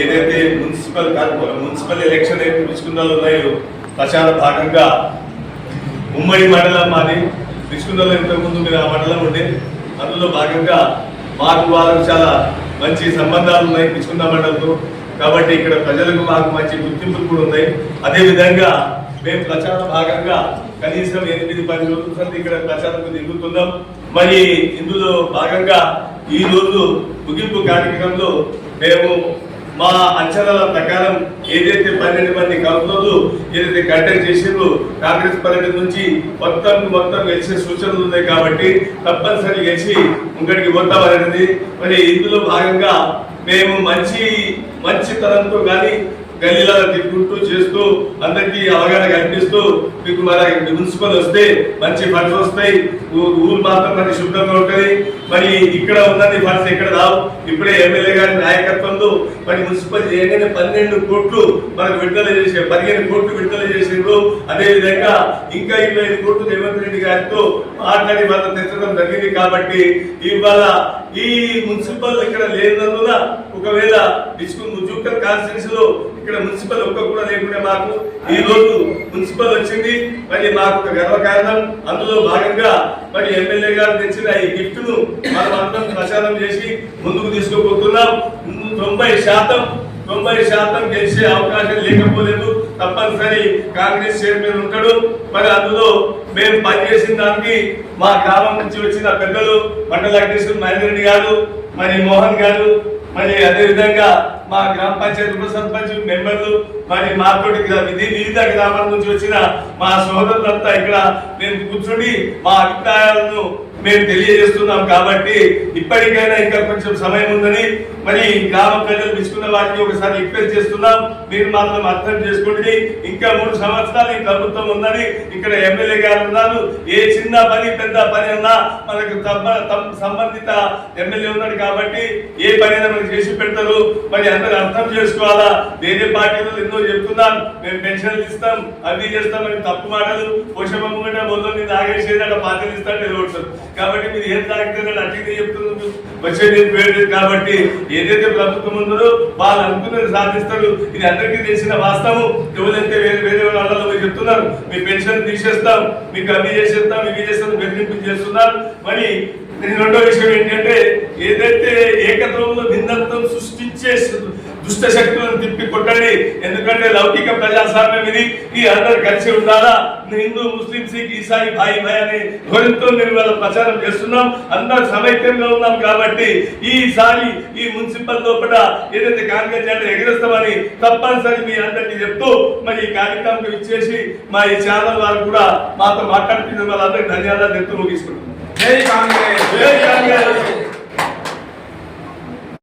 ఏదైతే municipal election అయితే పిచ్చుకున్నలు ఉన్నాయో ప్రచార భాగంగా ఉమ్మడి మండలం మాది పిచ్చుకున్నలో ఇంతకుముందు మీరు ఆ మండలం ఉండే అందులో భాగంగా మాకు వాళ్ళకు చాలా మంచి సంబంధాలు ఉన్నాయి పిచ్చుకున్న మండలంతో. కాబట్టి ఇక్కడ ప్రజలకు మాకు మంచి గుర్తింపులు కూడా ఉన్నాయి. అదేవిధంగా మేము ప్రచార భాగంగా కనీసం 8-10 రోజుల ఇక్కడ ప్రచారం తిరుగుతున్నాం. మరి ఇందులో భాగంగా ఈ రోజు ముగింపు కార్యక్రమంలో మేము మా అంచనాల ప్రకారం ఏదైతే 12 మంది కౌన్సిలర్లు ఏదైతే కంటెక్ట్ చేసిండ్రో కాంగ్రెస్ పార్టీ నుంచి మొత్తం గెలిచే సూచనలు ఉన్నాయి. కాబట్టి తప్పనిసరి గెలిచి ముంగడికి పోతామనేది. మరి ఇందులో భాగంగా మేము మంచితనంతో కానీ గల్లీలలో తిప్పుకుంటూ చేస్తూ అందరికీ అవగాహన కల్పిస్తూ మీకు మన మున్సిపల్ వస్తే మంచి ఫండ్స్ వస్తాయి, ఊరు మాత్రం మనకి శుభ్రంగా ఉంటుంది. మరి ఇక్కడ ఉన్నది ఫండ్స్ ఎక్కడ రావు. ఇప్పుడే ఎమ్మెల్యే గారి నాయకత్వంలో మరి మున్సిపల్ చేయగానే 12 కోట్లు మనకు విడుదల చేసే 15 కోట్లు విడుదల చేసిండ్రు. అదేవిధంగా ఇంకా 25 కోట్లు రేవంత్ రెడ్డి గారితో మాట్లాడి వాళ్ళని తెచ్చడం జరిగింది. కాబట్టి ఇవాళ ఈ మున్సిపల్ ఇక్కడ లేనందున ఒకవేళ జూకర్ కాన్స్టిట్యూన్సీ లో ఇక్కడ మున్సిపల్ ఒక్క కూడా లేకుండా మాకు ఈ రోజు మున్సిపల్ వచ్చింది. మరి మాకు ఒక గర్వకారణం. అందులో భాగంగా మరి ఎమ్మెల్యే గారు తెచ్చిన ఈ గిఫ్ట్ ను మనం అందరం ప్రచారం చేసి ముందుకు తీసుకోబోతున్నాం. 90% గెలిచే అవకాశం లేకపోలేదు. తప్పనిసరి కాంగ్రెస్ చైర్మన్ ఉంటాడు. మరి అందులో మేము పనిచేసిన దానికి మా గ్రామం నుంచి వచ్చిన పెద్దలు మండల అధ్యక్షులు మహేందర్ రెడ్డి గారు, మరి మోహన్ గారు, మరి అదేవిధంగా మా గ్రామ పంచాయతీ ఉప సర్పంచ్ మెంబర్లు, మరి మాతోటి వివిధ గ్రామాల నుంచి వచ్చిన మా సోదరులంతా ఇక్కడ మేము కూర్చొని మా అభిప్రాయాలను మేము తెలియజేస్తున్నాం. కాబట్టి ఇప్పటికైనా ఇంకా కొంచెం సమయం ఉందని మరి గ్రామ ప్రజలు పిలుచుకున్న వాటిని ఒకసారి రిక్వెస్ట్ చేస్తున్నాం. మీరు మాత్రం అర్థం చేసుకోండి. ఇంకా 3 సంవత్సరాలు ఈ ప్రభుత్వం ఉందని ఇక్కడ ఎమ్మెల్యే గారు ఉన్నారు. ఏ చిన్న పని పెద్ద పని ఉన్నా మనకు సంబంధిత ఎమ్మెల్యే ఉన్నాడు. కాబట్టి ఏ పనైనా మనకు చేసి పెడతారు. మరి అందరూ అర్థం చేసుకోవాలా. వేరే పార్టీలు ఎన్నో చెప్తున్నారు, మేము పెన్షన్లు ఇస్తాం, అవి చేస్తామని తప్పు మాటలు. పోషమ్మ మొదలు నాగేసేది అక్కడ పార్టీలు ఇస్తాంటే ఓడుతారు. కాబట్టి మీరు ఏం తాగితే అట్టిగా చెప్తున్నారు వచ్చేది పేరు. కాబట్టి ఏదైతే ప్రభుత్వం ఉందో వాళ్ళు అనుకున్నది సాధిస్తారు. ఇది అందరికీ తెలిసిన వాస్తవం. ఎవరైతే వేరే వాళ్ళలో మీరు చెప్తున్నారు మీ పెన్షన్ తీసేస్తాం, మీకు అవి చేసేస్తాం, ఇవి చేస్తాం బెదిరింపు చేస్తున్నారు. మరి రెండో విషయం ఏంటంటే ఏదైతే ఏకత్వంలో భిన్నత్వం సృష్టించే దుష్ట శక్తులను తిప్పి కొట్టండి. ఎందుకంటే లౌకిక ప్రజాస్వామ్యం ఇది. ఈ అందరు కలిసి ఉండాలా. హిందూ ముస్లిం సిక్ ఈసాయి భాయి భాయ్ అనే ధ్వనితో మేము వాళ్ళ ప్రచారం చేస్తున్నాం. అందరు సమైక్యంగా ఉన్నాం. కాబట్టి ఈసారి ఈ మున్సిపల్ లోపల ఏదైతే కాంగ్రెస్ జెండా ఎగరేస్తామని తప్పనిసరి మీ అందరికీ చెప్తూ మరి ఈ కార్యక్రమం ఇచ్చేసి మా ఈ ఛానల్ వారు కూడా మాతో మాట్లాడుతున్న వాళ్ళందరికీ ధన్యవాదాలు చెప్తూ ముగిస్తున్నాం. జై కాంగ్రెస్.